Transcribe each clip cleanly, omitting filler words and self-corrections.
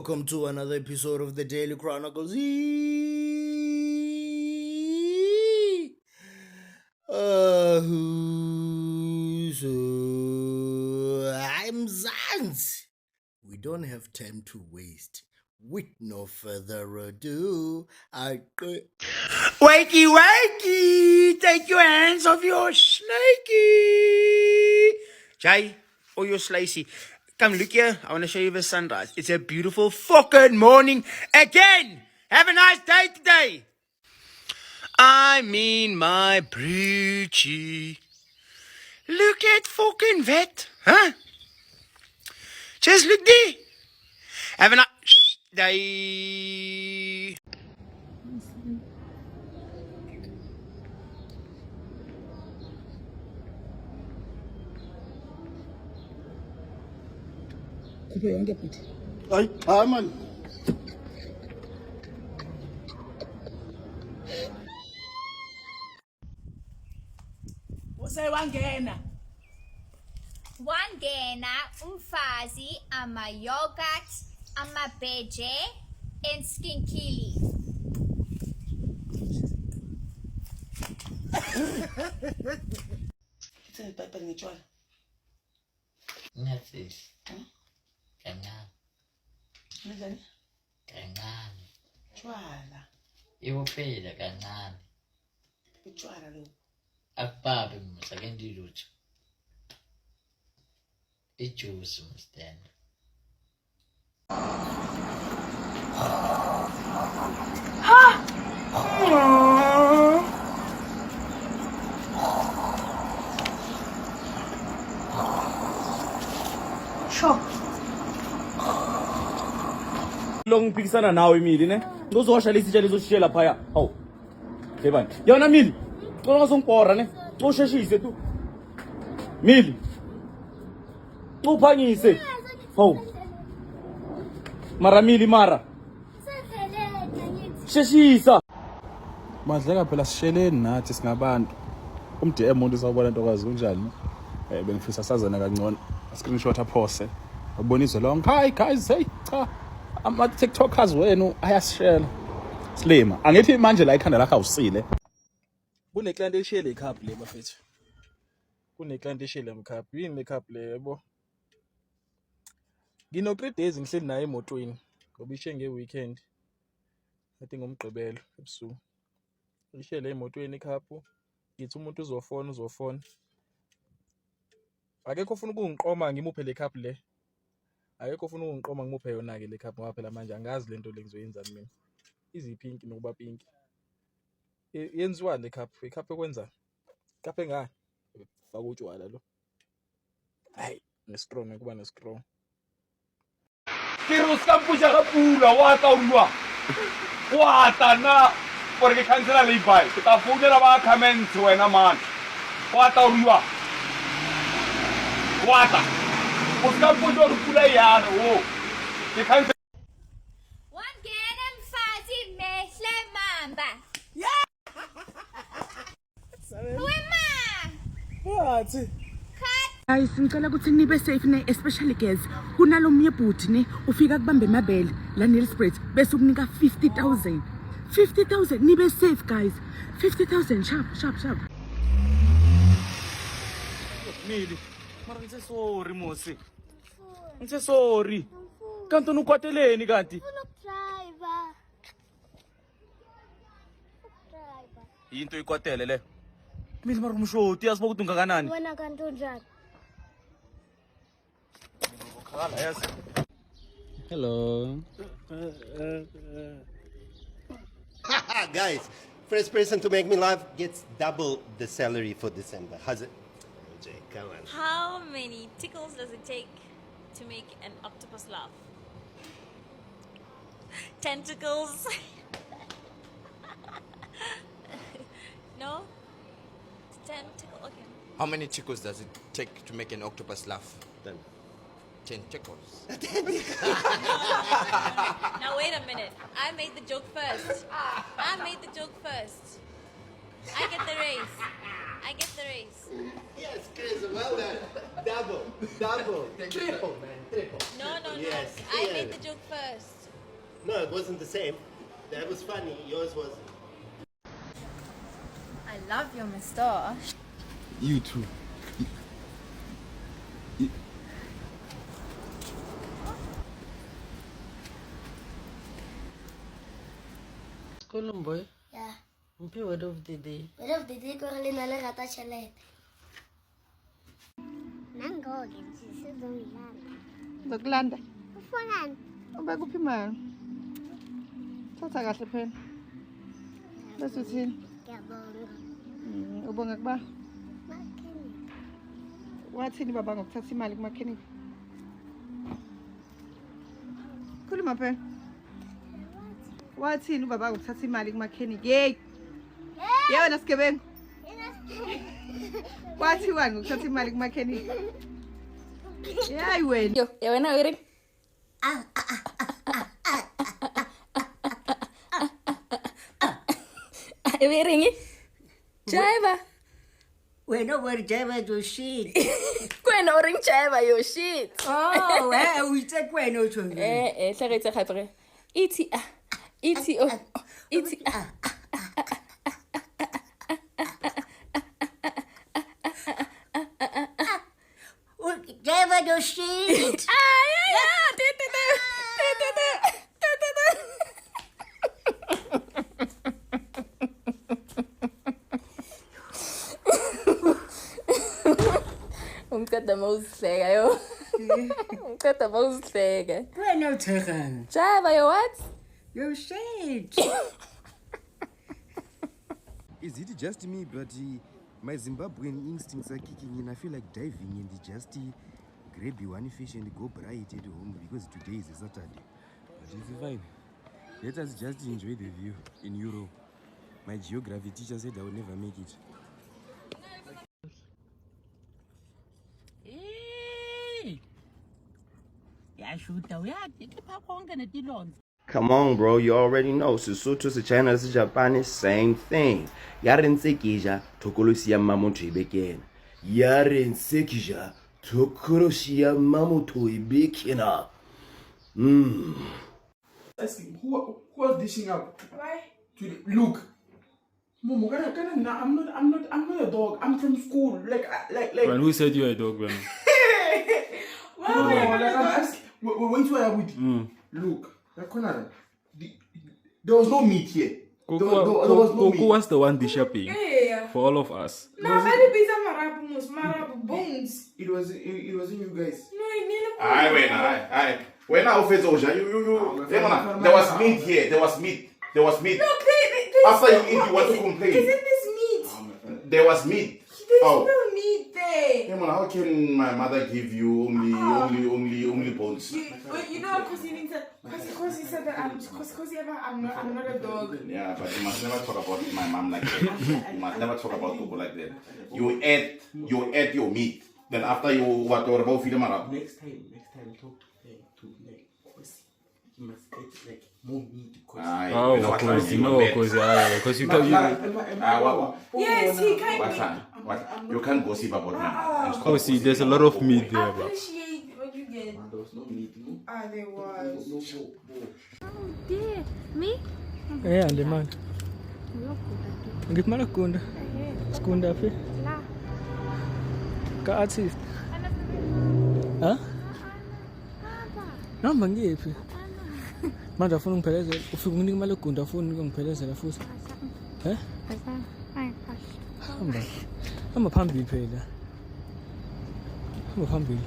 welcome to another episode of the Daily Chronicles. I'm Zanz. We don't have time to waste. With no further ado, Wakey, wakey! Take your hands off your snakey! Jay, or your slicey. Come look here. I want to show you the sunrise. It's a beautiful fucking morning again. Have a nice day today. I mean my Brucey. Look at fucking that, huh? Just look there. Have a nice day. Ay, man. Wangena. Umfazi, ama-yogurt, ama-beje, and skinkili. Nefis. Kancane. Kancane. Iwuphila kancane. Akubabi musa kendi lutho. Ijuice mstende. Ngiphikisana nawe Mili ne ngizosha lesitshela lizosishela phaya hawu yebani yona Mili ngicela ngasongipora ne usheshise tu Mili uphangise hawu mara Mili mara sheshisa Madleka phela sisheleni nathi singabantu umDM umuntu sawubona ntokazi kunjani bengifisa sazana kangcono screenshot aphose abonise long hi guys hey cha ama TikTokers wenu ayasishela Slima angithi manje la ikhanda lakho awusile kuneclient eshele icup le bafethu kuneclient eshele emcup yini lecup le yebo ngino 3 days ngihleli naye emotweni ngoba ishe ngeweekend athi ngomgqibelo ebusuku ishele emotweni icup ngithi umuntu uzofona akekho ufuna ukungiqoma ngimuphe le cup le akekho ufuna ukungiqoma ngimuphe yona ke le cup ngoba phela manje angazi lento le ngizoyenza mina izi pink nokuba pink yenziwa le cup icup ekwenza cup engani faka utshwala lo hayi nestrong kuba nestrong Tiro ska puja ka pula wa ta na porque cancela le bai ta founela ba comments wena man wa ta urwa wa ta uska puja pula yana wo ke cancela Wangena mfazi mehle mamba. Wema! Wathi Guys, ngicela ukuthi nibe safe ne especially girls. Kunalomnye bhuti ne ufika kubambe emabele la Nelspruit bese ukunika 50,000. 50,000 nibe safe guys. 50,000 sharp. Mili mara ngithe sorry mosi ngithe sorry kanti unukwateleni kanti into ikwatele le Mili mara umshoti yaziba ukuthi ungakanani Wena kanti unjani? khala yazi Hello Guys, first person to make me laugh gets double the salary for December. How's it? Jay, come on. How many tickles does it take to make an octopus laugh? Tentacles? No? Tentacle? Okay. How many tickles does it take to make an octopus laugh? 10 tickles. Now wait a minute. I made the joke first. I get the raise. I get the raise. Yes, Chris, well done. Double, triple, man, triple. No. Yes, I yeah. made the joke first. No, it wasn't the same. That was funny. Yours wasn't. I love your moustache. You too. Boy, Yeah. mpe word of the day. Word of the day ko re le na le rata tšhelete. Nangoke sizongilanda. Ngizokulanda. Ufonani? Ubeka uphi imali? Thatha kahle phela. Bese uthini? Ngiyabonga. Ubonga kuba? Makhenika. Wathini baba ngokuthatha imali kumakhenika? Khuluma phela. Wathini ubaba ngokuthatha imali kumakhenika? Hey! Yewena sigebengu. Wathiwani ngokuthatha imali kumakhenika? Yayi wena. Yo, wena wearing? Wearing? Jaiva. Wena were java your shit. Kwena o ring jaiva your shit. Oh, well, we take when you should. Hlagetse gape. Ithi ithi o ithi Java your shit. Umqeda mawusihleka yo. Umqeda mawusihleka. Wena uthekana. Jaiva your what? Your shit. Is it just me, but my Zimbabwean instincts are kicking in? I feel like diving and just grab one fish and go braai it at home because today is a Saturday. But it's fine. Let us just enjoy the view in Europe. My geography teacher said I would never make it. Come on, bro. You already know. Sesotho se China se Japanese, same thing. Yaren sekija tokolosia mamoto ibekena. Yaren sekija tokolosia mamoto ibekena. Asking who was dishing up? Why? Look. Momo, I'm not a dog. I'm from school. Like. Man, who said you're a dog, man? Wait where are we? Look, there was no meat here. There was no meat. Coco was the one dishaping for all of us. No, very busy marabu bones. It was in you guys. No, it nearly. Aye. When I offend Oja, you. There was meat here. There was meat. Look, After you eat, you want to complain. Isn't this meat? There was meat. There's no meat there. Hey, man, how can my mother give you only bones? You know, because he said that I'm not a dog. Yeah, but you must never talk about my mom like that. You must never talk about people like that. You ate your meat. Then after you about feed them up. Next time, talk to like Kosi. You must get like more meat. Oh, of course, because you can. Yes, he can. What? You can't gossip about me. Oh, see, there's a lot of meat there, bro. Appreciate what you get. There was no meat, no? There was. Oh dear. Me? Yeah, and the man. Get my kunda. Skunda fe. La. Ka artist. Huh? Namba ngiphi? Manje afuna ungiphelezela. Ufika unginika imali egunda afuna ungiphelezela futhi. Hamba phambili phela. Hamba phambili.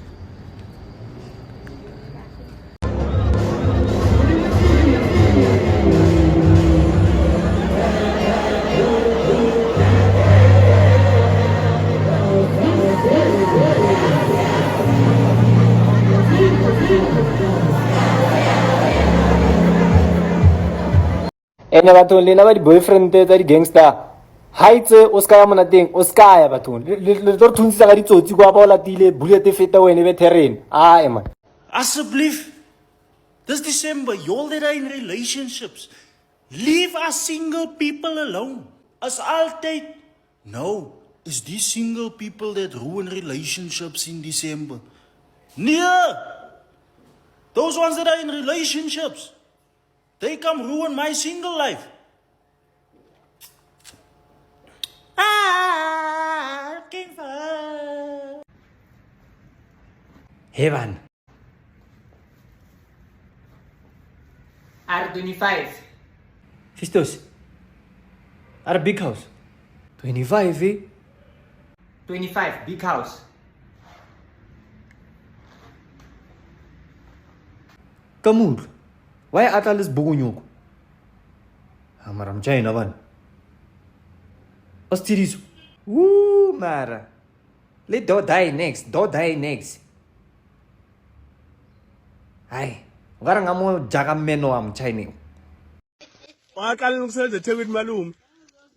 ene bathong lena ba di-boyfriend tsa di-gangster ha itse o ska ya monateng o ska ya bathong le tlo re thuntshisa ka ditsotsi kwa ba o latile bullet e feta wena be terrene man Asseblief, this December, y'all that are in relationships, leave us single people alone. As altyd. No, is these single people that ruin relationships in December. Nee! Those ones that are in relationships, they come ruin my single life. Heaven. R25. Sisters. R big house. 25, eh? 25, big house. Kamur. Why atalis bugunyok? Amaram China van. Ostiris. Woo, Mara. Let do die next. Do die next. Ay. Garang amo jagam meno am China. Waqala ukusebenza eThekwini malume.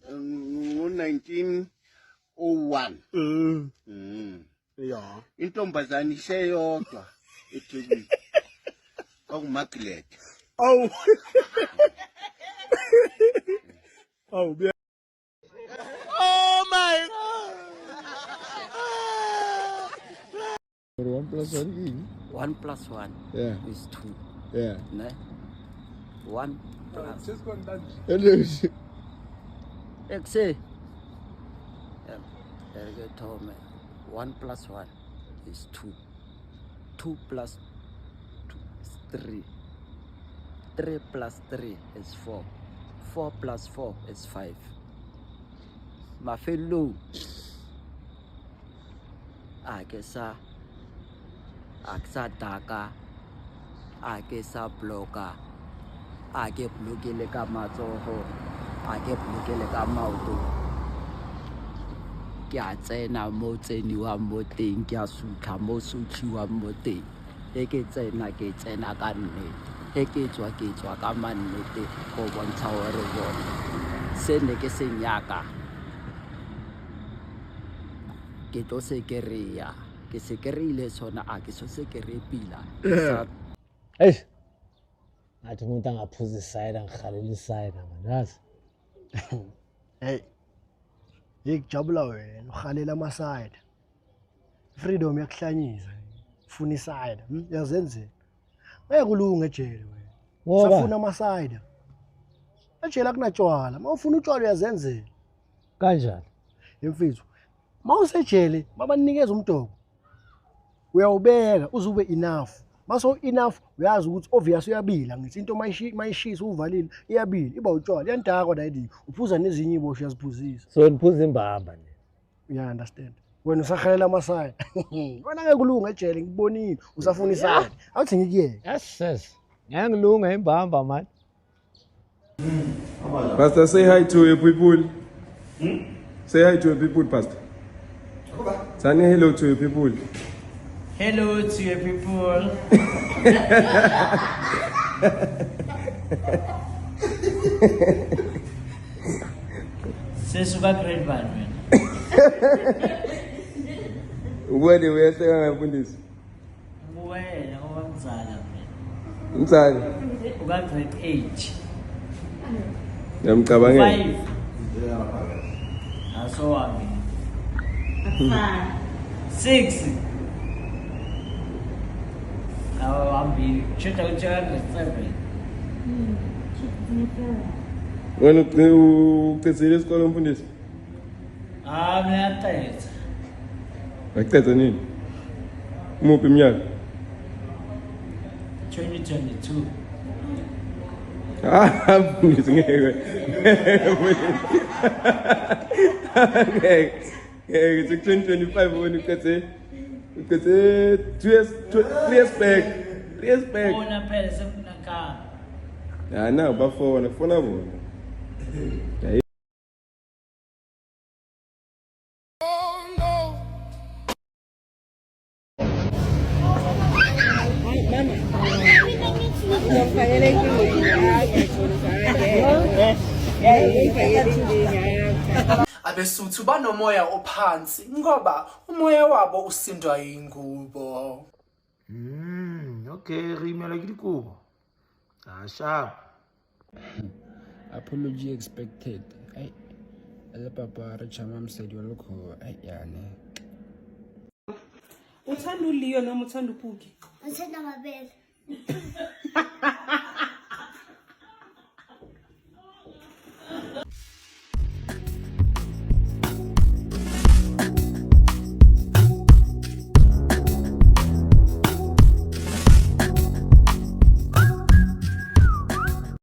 1901. Yeah. Intombazane iseyodwa eThekwini. KwakuMaglet. Oh. Oh, yeah. Oh my God. 1 plus 1 is? 1 plus 1 is 2. Yeah. Ne? 1 plus. Exe. Erge tome. 1 plus 1 is 2. 2 plus 2 is 3. 3 plus 3 is 4. 4 plus 4 is 5. My fellow. Akesa. Aksa daka. Akesa bloka. Ake blokele ka matsoho. Ake blokele ka maoto. Ke a tsena mo tseniwa mo teng ke a sutla mo sutliwa mo teng e ke tsena ka nnete e ke tswa ka mannete go bontsha gore bona se ne ke se nyaka ke tlo se kereya ke se kereile sona a ke so se kerepila Hey, ngathi umuntu angaphuza isayida ngikhalela isayida manje. Hey. Yikujabula wena ukhalela amasayida. Freedom yakuhlanyisa. Ufuna isayida, yazenzeni. Ngeke kulunge ejele wena. Safuna amasayida. Ejele akunatshwala. Mawufuna utshwala uyazenzela. Kanjani? Yemfethu. Mawusejele babanikeza umdoko. Uyawubeka uzube enough. Maso enough uyazi ukuthi obvious uyabila ngithi into mayishisa uvalile iyabila iba utshwala iyandakwa dayidi uphuza nezinye ibosho yaziphuzisa. So niphuza imbamba nje. You understand? Wena usakhalela amasayida. Wena ngeke kulunga ejele ngikubonile usafuna isayida. Awuthi ngikuyeke. Yes. Ngeke ngilunga imbamba man. Pastor, say hi to your people. Say hi to your people, Pastor. Say hello to your people. Hello to your people. Sesuka grade 1 man. Where we say ngafundisa? Wena owamzala man. Umzali. Uka grade 8. Ngiyamcabangela. 5. Aso wami. 6. Wami chita uchaka grade 7. Wena uqedile isikole umfundisi? Mina ngiyaqeda. Waqeda nini? Umuphi iminyaka? 2022. Mfundisi ngeke. Ngeke 2025 wena uqedile 2 years 3 years back. 3 years back. Bona phela semnaka. Ya na bafona bona. Abesuthu banomoya ophansi ngoba umoya wabo usindwa yingubo. Okay, rimela ke dikobo. Sharp. Apology expected. le papa re chama msedi wa lokho ayane. Uthanda uLeo noma uthanda uPuki? Ngithanda amabele.